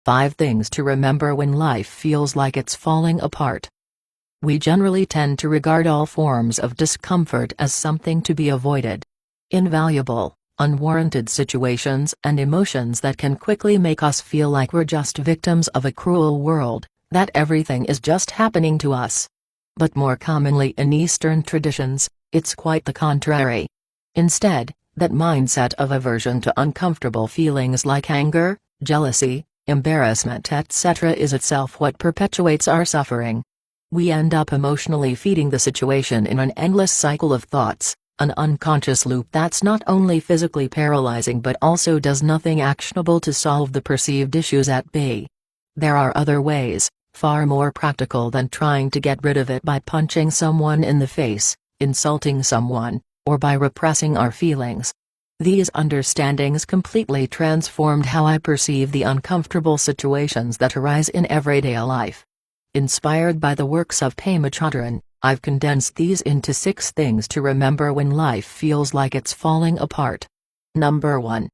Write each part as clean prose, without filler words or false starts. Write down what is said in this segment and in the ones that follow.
5 things to remember when life feels like it's falling apart. We generally tend to regard all forms of discomfort as something to be avoided. Invaluable, unwarranted situations and emotions that can quickly make us feel like we're just victims of a cruel world, that everything is just happening to us. But more commonly in Eastern traditions, it's quite the contrary. Instead, that mindset of aversion to uncomfortable feelings like anger, jealousy, embarrassment etc. is itself what perpetuates our suffering. We end up emotionally feeding the situation in an endless cycle of thoughts, an unconscious loop that's not only physically paralyzing but also does nothing actionable to solve the perceived issues at bay. There are other ways, far more practical than trying to get rid of it by punching someone in the face, insulting someone, or by repressing our feelings. These understandings completely transformed how I perceive the uncomfortable situations that arise in everyday life. Inspired by the works of Pema Chodron, I've condensed these into 6 things to remember when life feels like it's falling apart. Number 1.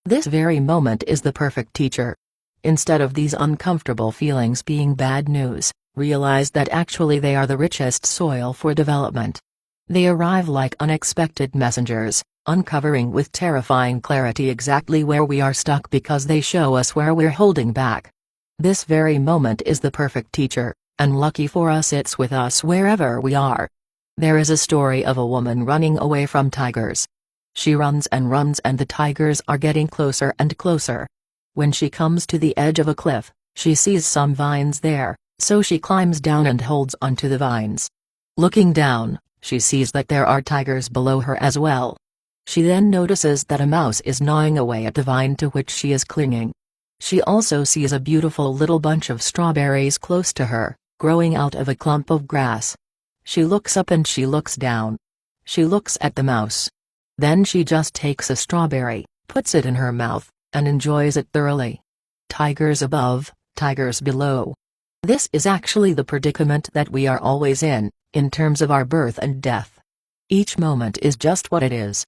This very moment is the perfect teacher. Instead of these uncomfortable feelings being bad news, realize that actually they are the richest soil for development. They arrive like unexpected messengers, uncovering with terrifying clarity exactly where we are stuck because they show us where we're holding back. This very moment is the perfect teacher, and lucky for us it's with us wherever we are. There is a story of a woman running away from tigers. She runs and the tigers are getting closer and closer. When she comes to the edge of a cliff, she sees some vines there, so she climbs down and holds onto the vines. Looking down, she sees that there are tigers below her as well. She then notices that a mouse is gnawing away at the vine to which she is clinging. She also sees a beautiful little bunch of strawberries close to her, growing out of a clump of grass. She looks up and she looks down. She looks at the mouse. Then she just takes a strawberry, puts it in her mouth, and enjoys it thoroughly. Tigers above, tigers below. This is actually the predicament that we are always in terms of our birth and death. Each moment is just what it is.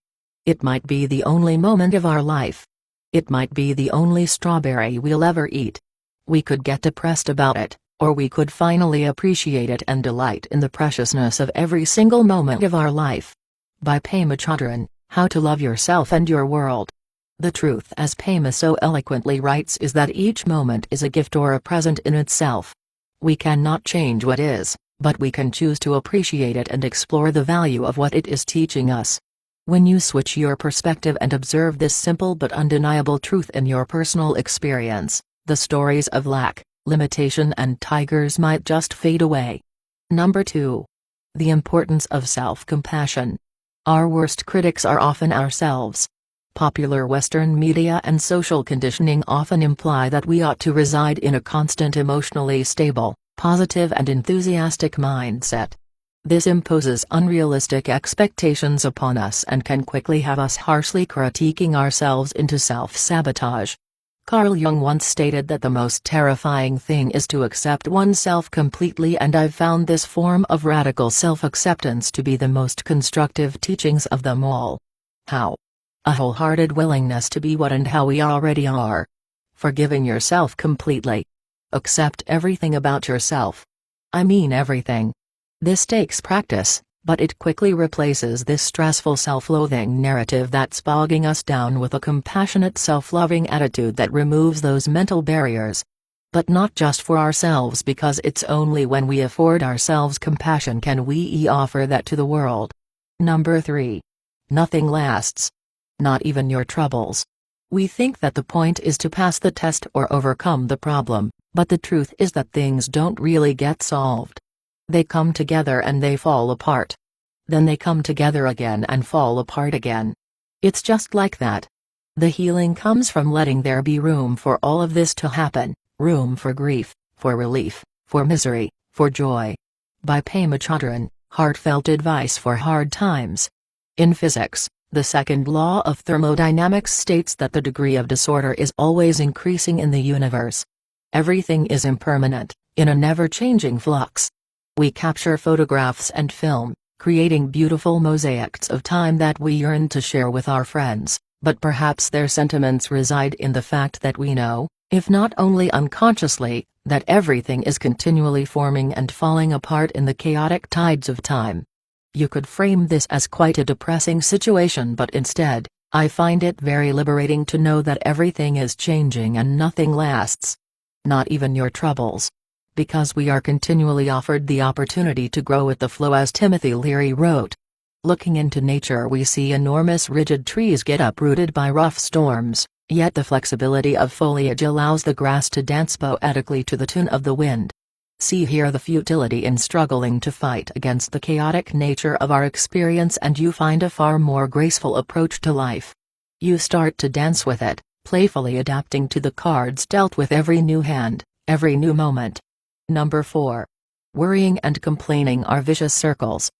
It might be the only moment of our life. It might be the only strawberry we'll ever eat. We could get depressed about it, or we could finally appreciate it and delight in the preciousness of every single moment of our life. By Pema Chodron, How to Love Yourself and Your World. The truth, as Pema so eloquently writes, is that each moment is a gift or a present in itself. We cannot change what is, but we can choose to appreciate it and explore the value of what it is teaching us. When you switch your perspective and observe this simple but undeniable truth in your personal experience, the stories of lack, limitation and tigers might just fade away. Number 2. The importance of self-compassion. Our worst critics are often ourselves. Popular Western media and social conditioning often imply that we ought to reside in a constant emotionally stable, positive and enthusiastic mindset. This imposes unrealistic expectations upon us and can quickly have us harshly critiquing ourselves into self-sabotage. Carl Jung once stated that the most terrifying thing is to accept oneself completely, and I've found this form of radical self-acceptance to be the most constructive teachings of them all. How? A wholehearted willingness to be what and how we already are. Forgiving yourself completely. Accept everything about yourself. I mean everything. This takes practice, but it quickly replaces this stressful self-loathing narrative that's bogging us down with a compassionate self-loving attitude that removes those mental barriers. But not just for ourselves, because it's only when we afford ourselves compassion can we offer that to the world. Number 3. Nothing lasts. Not even your troubles. We think that the point is to pass the test or overcome the problem, but the truth is that things don't really get solved. They come together and they fall apart. Then they come together again and fall apart again. It's just like that. The healing comes from letting there be room for all of this to happen, room for grief, for relief, for misery, for joy. By Pema Chodron, Heartfelt Advice for Hard Times. In physics, the second law of thermodynamics states that the degree of disorder is always increasing in the universe. Everything is impermanent, in a never-changing flux. We capture photographs and film, creating beautiful mosaics of time that we yearn to share with our friends, but perhaps their sentiments reside in the fact that we know, if not only unconsciously, that everything is continually forming and falling apart in the chaotic tides of time. You could frame this as quite a depressing situation, but instead, I find it very liberating to know that everything is changing and nothing lasts. Not even your troubles. Because we are continually offered the opportunity to grow with the flow, as Timothy Leary wrote. Looking into nature, we see enormous rigid trees get uprooted by rough storms, yet the flexibility of foliage allows the grass to dance poetically to the tune of the wind. See here the futility in struggling to fight against the chaotic nature of our experience, and you find a far more graceful approach to life. You start to dance with it, playfully adapting to the cards dealt with every new hand, every new moment. Number 4. Worrying and complaining are vicious circles.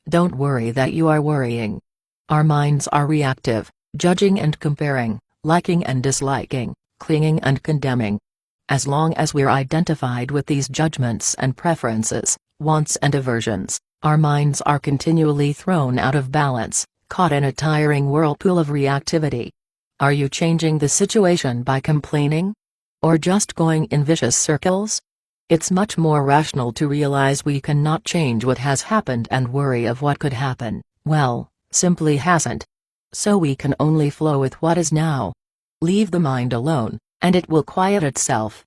Don't worry that you are worrying. Our minds are reactive, judging and comparing, liking and disliking, clinging and condemning. As long as we're identified with these judgments and preferences, wants and aversions, our minds are continually thrown out of balance, caught in a tiring whirlpool of reactivity. Are you changing the situation by complaining? Or just going in vicious circles? It's much more rational to realize we cannot change what has happened and worry of what could happen, well, simply hasn't. So we can only flow with what is now. Leave the mind alone, and it will quiet itself.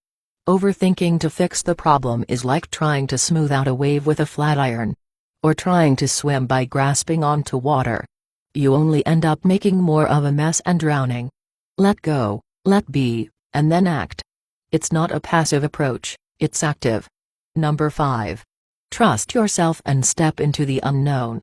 Overthinking to fix the problem is like trying to smooth out a wave with a flat iron. Or trying to swim by grasping onto water. You only end up making more of a mess and drowning. Let go, let be, and then act. It's not a passive approach, it's active. Number 5. Trust yourself and step into the unknown.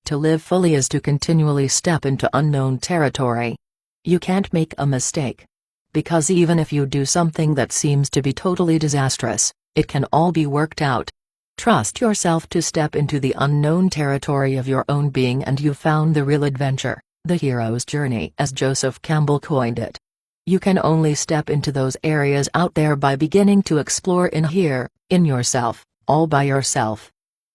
To live fully is to continually step into unknown territory. You can't make a mistake. Because even if you do something that seems to be totally disastrous, it can all be worked out. Trust yourself to step into the unknown territory of your own being, and you've found the real adventure, the hero's journey, as Joseph Campbell coined it. You can only step into those areas out there by beginning to explore in here, in yourself, all by yourself.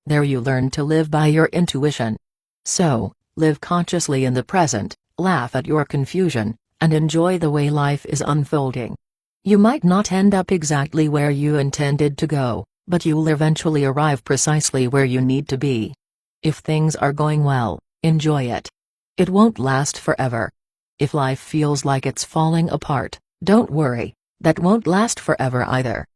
There you learn to live by your intuition. So, live consciously in the present, laugh at your confusion, and enjoy the way life is unfolding. You might not end up exactly where you intended to go, but you'll eventually arrive precisely where you need to be. If things are going well, enjoy it. It won't last forever. If life feels like it's falling apart, don't worry, that won't last forever either.